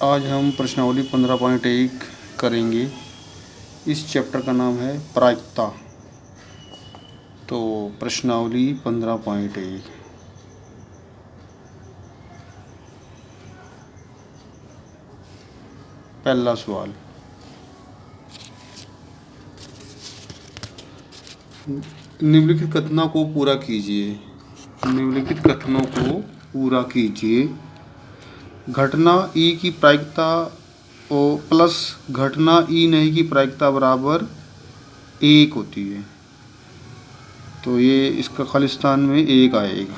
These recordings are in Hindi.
आज हम प्रश्नावली 15.1 करेंगे। इस चैप्टर का नाम है प्रायिकता। तो प्रश्नावली 15.1 पहला सवाल, निम्नलिखित कथनों को पूरा कीजिए। निम्नलिखित कथनों को पूरा कीजिए। घटना ई की प्रायिकता और प्लस घटना ई नहीं की प्रायिकता बराबर 1 होती है। तो ये इसका खालिस्तान में 1 आएगा।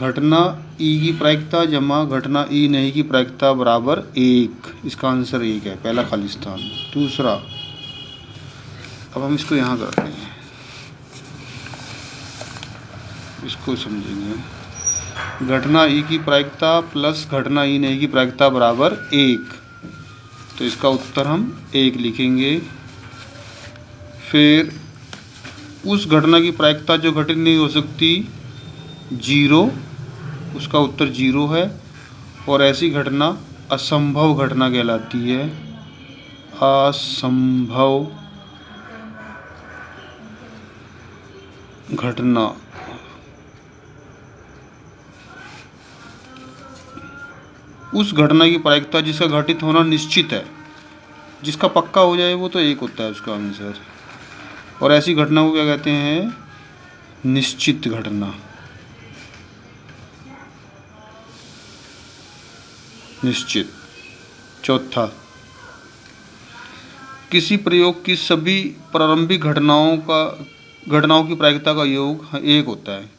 घटना ई की प्रायिकता जमा घटना ई नहीं की प्रायिकता बराबर 1। इसका आंसर 1 है, पहला खालिस्तान। दूसरा, अब हम इसको यहाँ करते हैं, इसको समझेंगे। घटना ई की प्रायिकता प्लस घटना ई नहीं की प्रायिकता बराबर 1। तो इसका उत्तर हम 1 लिखेंगे। फिर उस घटना की प्रायिकता जो घटित नहीं हो सकती 0, उसका उत्तर 0 है। और ऐसी घटना असंभव घटना कहलाती है। असंभव घटना। उस घटना की प्रायिकता जिसका घटित होना निश्चित है, जिसका पक्का हो जाए वो तो 1 होता है उसका आंसर। और ऐसी घटना को क्या कहते हैं? निश्चित घटना। निश्चित। चौथा, किसी प्रयोग की सभी प्रारंभिक घटनाओं की प्रायिकता का योग 1 होता है।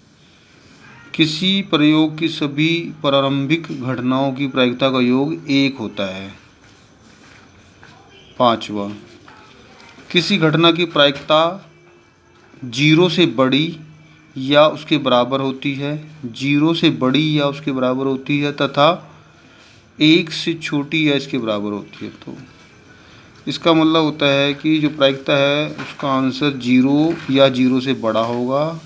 किसी प्रयोग की सभी प्रारंभिक घटनाओं की प्रायिकता का योग 1 होता है। पांचवा, किसी घटना की प्रायिकता 0 से बड़ी या उसके बराबर होती है। 0 से बड़ी या उसके बराबर होती है तथा 1 से छोटी या इसके बराबर होती है। तो इसका मतलब होता है कि जो प्रायिकता है उसका आंसर 0 या 0 से बड़ा होगा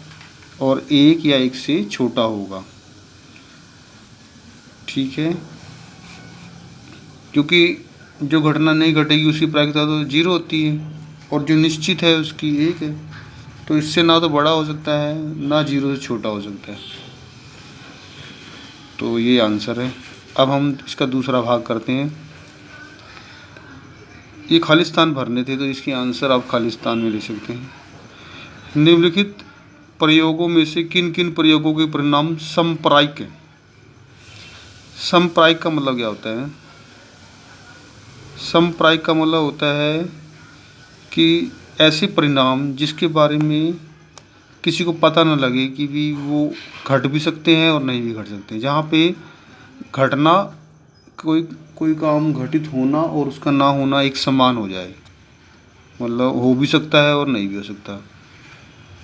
और 1 या 1 से छोटा होगा। ठीक है, क्योंकि जो घटना नहीं घटेगी उसकी प्रायिकता तो 0 होती है और जो निश्चित है उसकी 1 है। तो इससे ना तो बड़ा हो सकता है ना 0 से छोटा हो सकता है। तो ये आंसर है। अब हम इसका दूसरा भाग करते हैं। ये खालिस्तान भरने थे तो इसके आंसर आप खालिस्तान में ले सकते हैं। निम्नलिखित प्रयोगों में से किन किन प्रयोगों के परिणाम समप्रायिक हैं? समप्रायिक का मतलब क्या होता है? समप्रायिक का मतलब होता है कि ऐसे परिणाम जिसके बारे में किसी को पता न लगे कि भी वो घट भी सकते हैं और नहीं भी घट सकते हैं। जहाँ पे घटना कोई काम घटित होना और उसका ना होना एक समान हो जाए, मतलब हो भी सकता है और नहीं भी हो सकता।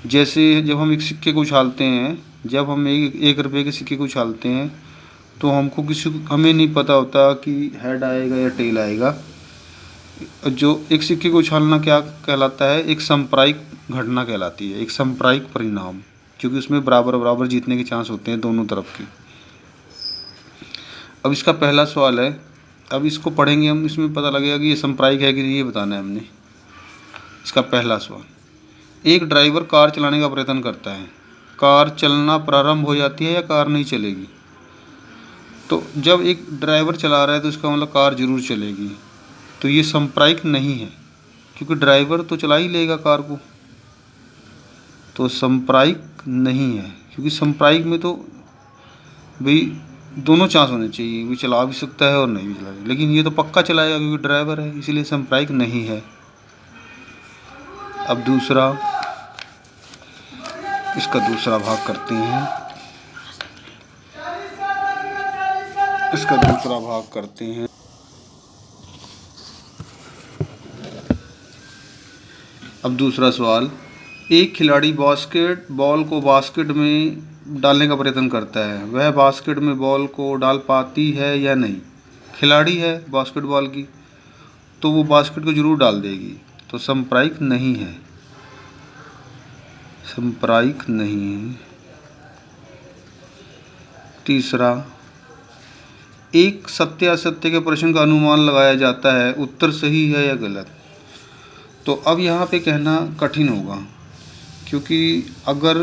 जैसे जब हम एक सिक्के को उछालते हैं, जब हम एक रुपये के सिक्के को उछालते हैं तो हमें नहीं पता होता कि हेड आएगा या टेल आएगा। जो एक सिक्के को उछालना क्या कहलाता है? एक सांप्रायिक घटना कहलाती है, एक सांप्रायिक परिणाम, क्योंकि उसमें बराबर बराबर जीतने के चांस होते हैं दोनों तरफ की। अब इसका पहला सवाल है, अब इसको पढ़ेंगे हम, इसमें पता लगेगा कि ये सांप्रायिक है कि नहीं, ये बताना है हमने। इसका पहला सवाल, एक ड्राइवर कार चलाने का प्रयत्न करता है। कार चलना प्रारंभ हो जाती है या कार नहीं चलेगी? तो जब एक ड्राइवर चला रहा है तो इसका मतलब कार जरूर चलेगी। तो ये सांप्रायिक नहीं है, क्योंकि ड्राइवर तो चला ही लेगा कार को। तो सांप्रायिक नहीं है, क्योंकि सांप्रायिक में तो भाई दोनों चांस होने चाहिए, भी चला भी सकता है और नहीं भी चला। लेकिन ये तो पक्का चलाएगा क्योंकि ड्राइवर है, इसीलिए सांप्रायिक नहीं है। अब दूसरा, इसका दूसरा भाग करते हैं। इसका दूसरा भाग करते हैं। अब दूसरा सवाल, एक खिलाड़ी बॉल को बास्केट में डालने का प्रयत्न करता है। वह बास्केट में बॉल को डाल पाती है या नहीं? खिलाड़ी है बास्केटबॉल की, तो वो बास्केट को जरूर डाल देगी। तो सांप्रायिक नहीं है, सांप्रायिक नहीं है। तीसरा, एक सत्य असत्य के प्रश्न का अनुमान लगाया जाता है, उत्तर सही है या गलत। तो अब यहाँ पे कहना कठिन होगा, क्योंकि अगर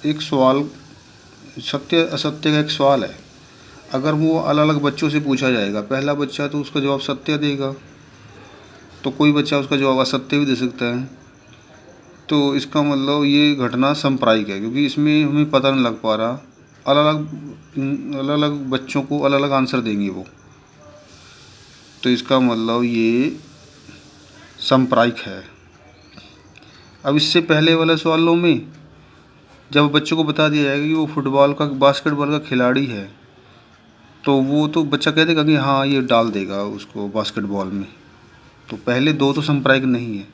एक सवाल सत्य असत्य का एक सवाल है, अगर वो अलग अलग बच्चों से पूछा जाएगा, पहला बच्चा तो उसका जवाब सत्य देगा, तो कोई बच्चा उसका जवाब असत्य भी दे सकता है। तो इसका मतलब ये घटना सांप्रदायिक है, क्योंकि इसमें हमें पता नहीं लग पा रहा, अलग अलग बच्चों को अलग अलग आंसर देंगे वो, तो इसका मतलब ये सांप्रदायिक है। अब इससे पहले वाले सवालों में जब बच्चों को बता दिया जाएगा कि वो फुटबॉल का बास्केटबॉल का खिलाड़ी है, तो वो तो बच्चा कह देगा कि हाँ ये डाल देगा उसको बास्केटबॉल में। तो पहले दो तो सांप्रदायिक नहीं है,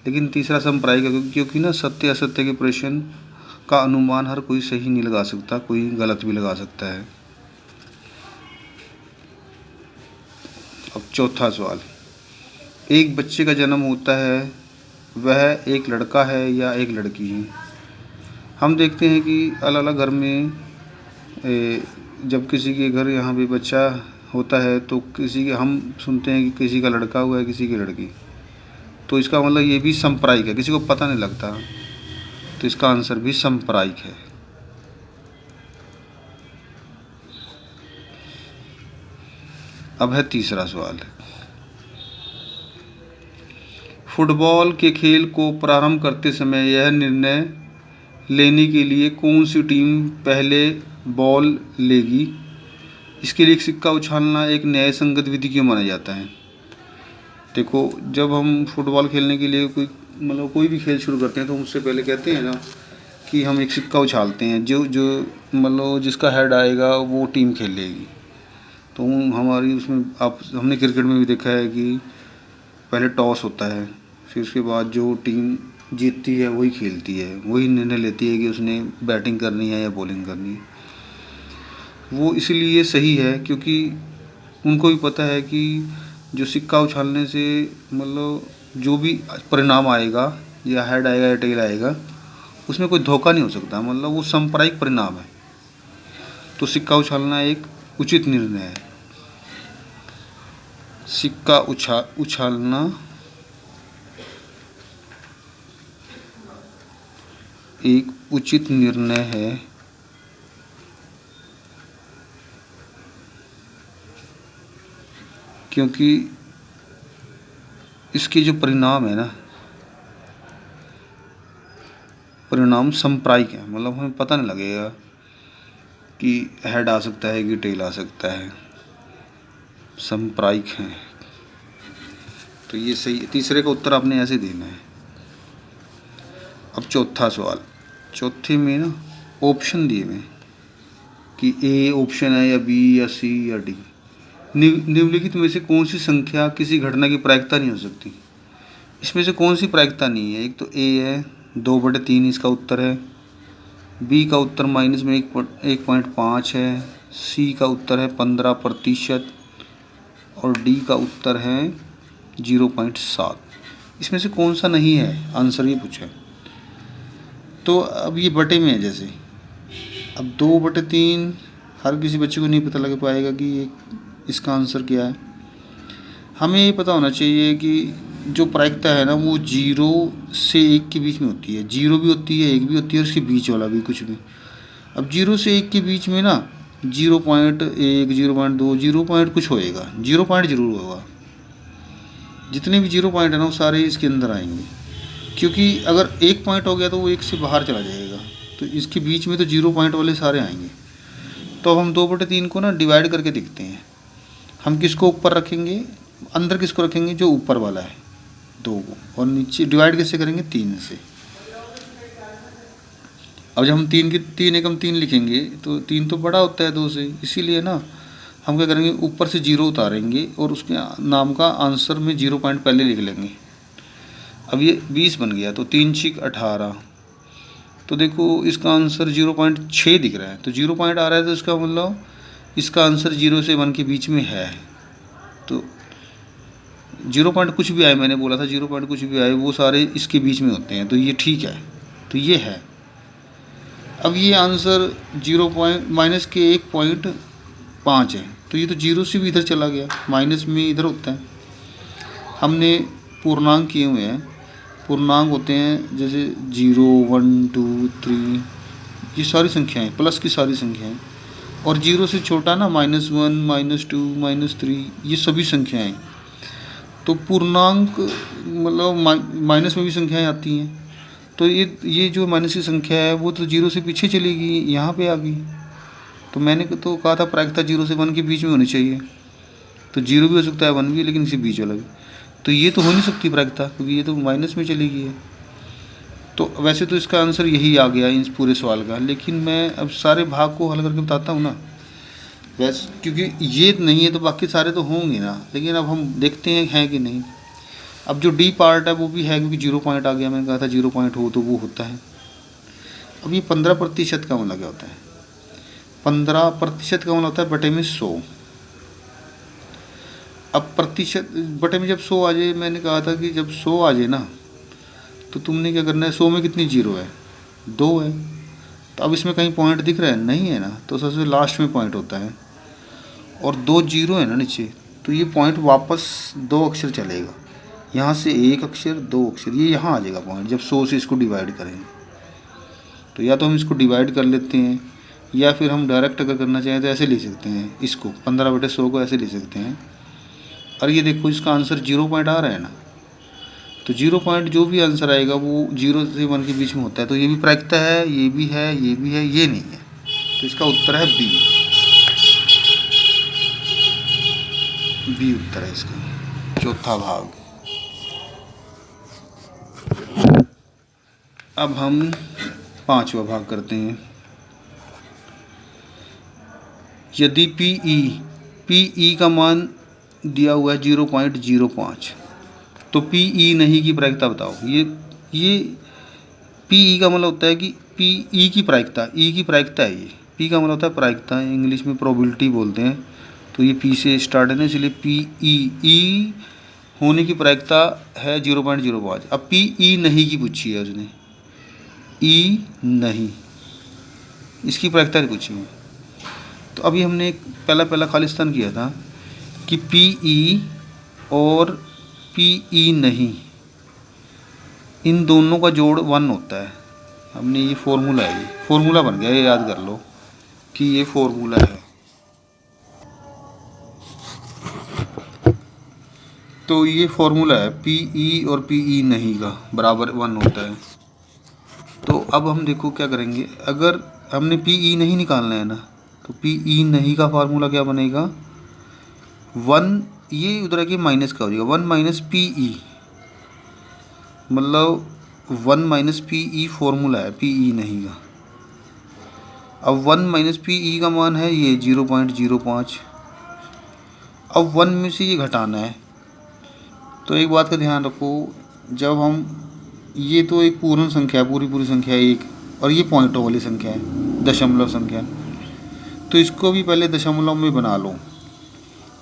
लेकिन तीसरा सांप्रदायिक है, क्योंकि ना सत्य असत्य के प्रश्न का अनुमान हर कोई सही नहीं लगा सकता, कोई गलत भी लगा सकता है। अब चौथा सवाल, एक बच्चे का जन्म होता है, वह एक लड़का है या एक लड़की है। हम देखते हैं कि अलग अलग घर में जब किसी के घर यहाँ पे बच्चा होता है तो किसी के हम सुनते हैं कि किसी का लड़का हुआ है, किसी की लड़की। तो इसका मतलब ये भी सांप्रदायिक है, किसी को पता नहीं लगता, तो इसका आंसर भी सांप्रदायिक है। अब है तीसरा सवाल, फुटबॉल के खेल को प्रारंभ करते समय यह निर्णय लेने के लिए कौन सी टीम पहले बॉल लेगी। इसके लिए एक सिक्का उछालना एक न्याय संगत विधि क्यों माना जाता है। देखो, जब हम फुटबॉल खेलने के लिए कोई भी खेल शुरू करते हैं तो उससे पहले कहते हैं ना कि हम एक सिक्का उछालते हैं, जो जिसका हेड आएगा वो टीम खेल लेगी। तो हमारी उसमें हमने क्रिकेट में भी देखा है कि पहले टॉस होता है, फिर उसके बाद जो टीम जीतती है वही खेलती है, वही निर्णय लेती है कि उसने बैटिंग करनी है या बॉलिंग करनी है। वो इसलिए सही है क्योंकि उनको भी पता है कि जो सिक्का उछालने से जो भी परिणाम आएगा, या हेड आएगा या टेल आएगा, उसमें कोई धोखा नहीं हो सकता, वो सांप्रदायिक परिणाम है। तो सिक्का उछालना एक उचित निर्णय है। सिक्का उछालना एक उचित निर्णय है, क्योंकि इसके जो परिणाम है ना, परिणाम सांप्रदायिक है, हमें पता नहीं लगेगा कि हेड आ सकता है कि टेल आ सकता है, सांप्रदायिक है। तो ये सही, तीसरे का उत्तर आपने ऐसे देना है। अब चौथा सवाल, चौथे में ना ऑप्शन दिए हुए कि ए ऑप्शन है या बी या सी या डी। निम्नलिखित में से कौन सी संख्या किसी घटना की प्रायिकता नहीं हो सकती। इसमें से कौन सी प्रायिकता नहीं है। एक तो ए है 2/3 इसका उत्तर है, बी का उत्तर माइनस में 1.5 है, सी का उत्तर है 15%, और डी का उत्तर है 0.7। इसमें से कौन सा नहीं है, आंसर ये पूछा है। तो अब ये बटे में है, जैसे अब 2/3 हर किसी बच्चे को नहीं पता लग पाएगा कि इसका आंसर क्या है। हमें ये पता होना चाहिए कि जो प्रायिकता है ना वो 0 से 1 के बीच में होती है। 0 भी होती है, 1 भी होती है, और उसके बीच वाला भी कुछ भी। अब 0 से 1 के बीच में ना 0.1, 0.2, 0 कुछ होएगा, 0 जरूर होगा। जितने भी 0 है ना वो सारे इसके अंदर आएंगे, क्योंकि अगर 1 पॉइंट हो गया तो वो 1 से बाहर चला जाएगा, तो इसके बीच में तो 0 वाले सारे आएंगे। तो अब हम 2/3 को ना डिवाइड करके देखते हैं। हम किसको ऊपर रखेंगे, अंदर किसको रखेंगे, जो ऊपर वाला है 2 को, और नीचे डिवाइड कैसे करेंगे, 3 से। अब जब हम 3 एकम 3 लिखेंगे तो 3 तो बड़ा होता है 2 से, इसीलिए ना हम क्या करेंगे, ऊपर से 0 उतारेंगे और उसके नाम का आंसर में 0 पहले लिख लेंगे। अब ये 20 बन गया, तो 3 6 18। तो देखो इसका आंसर 0.6 दिख रहा है, तो 0 आ रहा है, तो इसका मतलब इसका आंसर 0 से 1 के बीच में है। तो 0 कुछ भी आए, मैंने बोला था 0 कुछ भी आए वो सारे इसके बीच में होते हैं, तो ये ठीक है, तो ये है। अब ये आंसर 0 माइनस के 1.5 है, तो ये तो जीरो से भी इधर चला गया, माइनस में इधर होता है। हमने पूर्णांक किए हुए हैं, पूर्णांक होते हैं जैसे 0, 1, 2, 3, ये सारी संख्याएं प्लस की सारी संख्याएं, और जीरो से छोटा ना -1, -2, -3, ये सभी संख्याएं। तो पूर्णांक मतलब माइनस में भी संख्याएं आती हैं, तो ये जो माइनस की संख्या है वो तो जीरो से पीछे चलेगी, यहाँ पे आ गई। तो मैंने तो कहा था प्रायिकता 0 से 1 के बीच में होनी चाहिए, तो 0 भी हो सकता है 1 भी, लेकिन इसी बीच वाला भी। तो ये तो हो नहीं सकती प्रायिकता, क्योंकि ये तो माइनस में चली गई है। तो वैसे तो इसका आंसर यही आ गया इस पूरे सवाल का, लेकिन मैं अब सारे भाग को हल करके बताता हूँ ना, बस क्योंकि ये नहीं है तो बाकी सारे तो होंगे ना। लेकिन अब हम देखते हैं कि नहीं। अब जो डी पार्ट है वो भी है, क्योंकि 0 पॉइंट आ गया, मैंने कहा था 0 पॉइंट हो तो वो होता है। अब ये 15% का मतलब क्या होता है? 15% का मतलब होता है बटे में 100। अब प्रतिशत बटे में जब 100 आ जाए, मैंने कहा था कि जब 100 आ जाए ना, तो तुमने क्या करना है, 100 में कितनी जीरो है? 2 है। तो अब इसमें कहीं पॉइंट दिख रहा है? नहीं है ना, तो सबसे लास्ट में पॉइंट होता है, और 2 जीरो है ना नीचे, तो ये पॉइंट वापस 2 अक्षर चलेगा, यहाँ से 1 अक्षर 2 अक्षर, ये यहाँ आ जाएगा पॉइंट जब 100 से इसको डिवाइड करेंगे। तो या तो हम इसको डिवाइड कर लेते हैं, या फिर हम डायरेक्ट अगर करना चाहें तो ऐसे ले सकते हैं, इसको 15/100 को ऐसे ले सकते हैं। और ये देखो इसका आंसर 0 पॉइंट आ रहा है ना, तो 0 पॉइंट जो भी आंसर आएगा वो 0 से 1 के बीच में होता है। तो ये भी प्रायिकता है, ये भी है, ये भी है, ये नहीं है। तो इसका उत्तर है बी। बी उत्तर है इसका, चौथा भाग। अब हम 5वां भाग करते हैं। यदि पीई का मान दिया हुआ है 0.05, तो पीई नहीं की प्रायिकता बताओ। ये पीई का मतलब होता है कि पीई की प्रायिकता, ई की प्रायिकता है। ये पी का मतलब होता है प्रायिकता, इंग्लिश में प्रोबेबिलिटी बोलते हैं। तो ये पी से स्टार्ट है ना, इसलिए पीई होने की प्रायिकता है 0.05। अब पीई नहीं की पूछी है उसने, ई नहीं, इसकी प्रायिकता नहीं पूछी है। तो अभी हमने एक पहला खालिस्तान किया था कि पीई और पीई नहीं, इन दोनों का जोड़ 1 होता है। हमने ये फॉर्मूला है, ये फॉर्मूला बन गया, ये याद कर लो कि ये फॉर्मूला है। तो ये फॉर्मूला है, पीई और पीई नहीं का बराबर 1 होता है। तो अब हम देखो क्या करेंगे, अगर हमने पीई नहीं निकालना है ना, तो पीई नहीं का फार्मूला क्या बनेगा, 1, ये उधर आके माइनस का हो जाएगा, 1 माइनस पीई, मतलब 1 माइनस पीई फॉर्मूला है पीई नहीं का। अब 1 माइनस पीई का मान है ये 0.05। अब 1 में से ये घटाना है। तो एक बात का ध्यान रखो, जब हम, ये तो एक पूर्ण संख्या, पूरी संख्या है एक, और ये पॉइंटों वाली संख्या है, दशमलव संख्या, तो इसको भी पहले दशमलव में बना लो।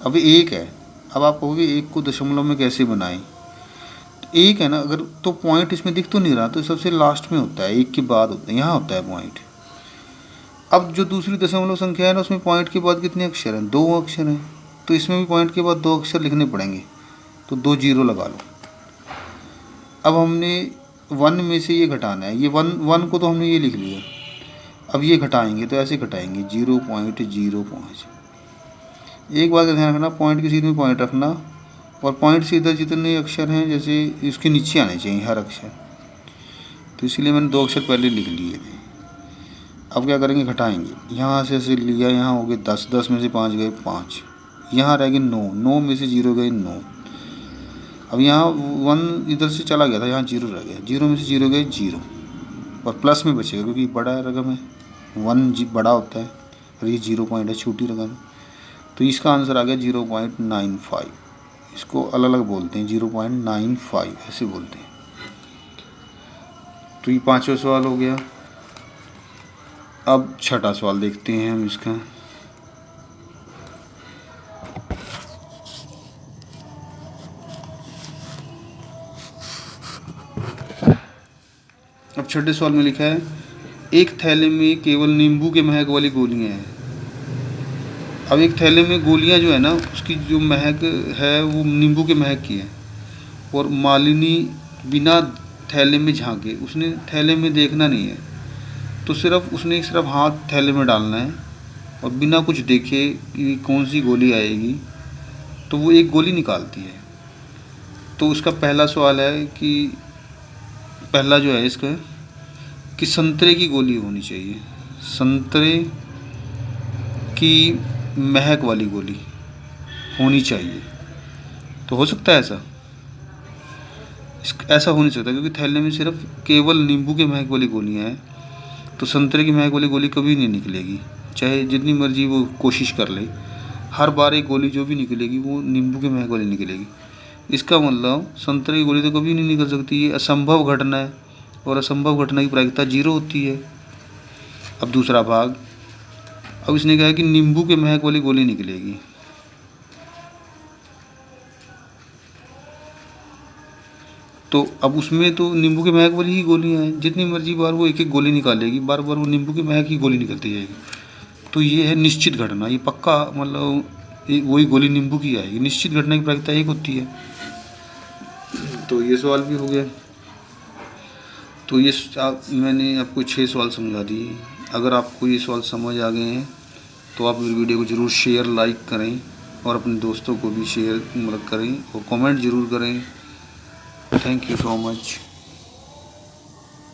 अब 1 है, अब आप कहोगे 1 को दशमलव में कैसे बनाएं? तो 1 है ना, अगर तो पॉइंट इसमें दिख तो नहीं रहा, तो सबसे लास्ट में होता है, 1 के बाद होता है, यहाँ होता है पॉइंट। अब जो दूसरी दशमलव संख्या है ना, उसमें पॉइंट के बाद कितने अक्षर हैं? 2 अक्षर हैं, तो इसमें भी पॉइंट के बाद 2 अक्षर लिखने पड़ेंगे, तो 2 जीरो लगा लो। अब हमने 1 में से ये घटाना है, ये 1 को तो हमने ये लिख लिया, अब ये घटाएंगे तो ऐसे घटाएंगे 0.05। एक बात का ध्यान रखना, पॉइंट के सीधे में पॉइंट रखना, और पॉइंट से इधर जितने अक्षर हैं जैसे इसके नीचे आने चाहिए हर अक्षर, तो इसीलिए मैंने 2 अक्षर पहले लिख लिए थे। अब क्या करेंगे, घटाएंगे, यहाँ से ऐसे लिया, यहाँ हो गए 10, 10 में से 5 गए 5, यहाँ रह गए 9, 9 में से 0 गए 9। अब यहाँ 1 इधर से चला गया था, यहाँ 0 रह गया, 0 में से 0 गए 0, और प्लस में बचेगा क्योंकि बड़ा रकम है, 1 बड़ा होता है, और ये 0 पॉइंट है, छोटी रकम है। तो इसका आंसर आ गया 0.95। इसको अलग अलग बोलते हैं, 0.95 ऐसे बोलते हैं। तो ये 5वां सवाल हो गया। अब 6ठा सवाल देखते हैं हम इसका। अब 6ठे सवाल में लिखा है, एक थैले में केवल नींबू के महक वाली गोलियां हैं। अब एक थैले में गोलियां जो है ना, उसकी जो महक है वो नींबू के महक की है। और मालिनी बिना थैले में झांके, उसने थैले में देखना नहीं है, तो सिर्फ हाथ थैले में डालना है और बिना कुछ देखे कि कौन सी गोली आएगी, तो वो एक गोली निकालती है। तो उसका पहला सवाल है कि पहला जो है इसका कि संतरे की गोली होनी चाहिए, संतरे की महक वाली गोली होनी चाहिए। तो हो सकता है ऐसा? ऐसा हो नहीं सकता, क्योंकि थैले में सिर्फ केवल नींबू के महक वाली गोलियां हैं। तो संतरे की महक वाली गोली कभी नहीं निकलेगी, चाहे जितनी मर्जी वो कोशिश कर ले। हर बार एक गोली जो भी निकलेगी वो नींबू के महक वाली निकलेगी। इसका मतलब संतरे की गोली तो कभी नहीं निकल सकती, ये असंभव घटना है, और असंभव घटना की प्रायिकता 0 होती है। अब दूसरा भाग, अब इसने कहा कि नींबू के महक वाली गोली निकलेगी। तो अब उसमें तो नींबू की महक वाली ही गोलियां हैं, जितनी मर्जी बार वो एक एक गोली निकालेगी, बार बार वो नींबू की महक ही गोली निकलती जाएगी। तो ये है निश्चित घटना, ये पक्का, मतलब वही गोली नींबू की आएगी। निश्चित घटना की प्रायिकता 1 होती है। तो ये सवाल भी हो गया। तो ये मैंने आपको 6 सवाल समझा दिए। अगर आपको ये सवाल समझ आ गए हैं तो आप इस वीडियो को ज़रूर शेयर, लाइक करें और अपने दोस्तों को भी शेयर करें और कमेंट ज़रूर करें। Thank you so much.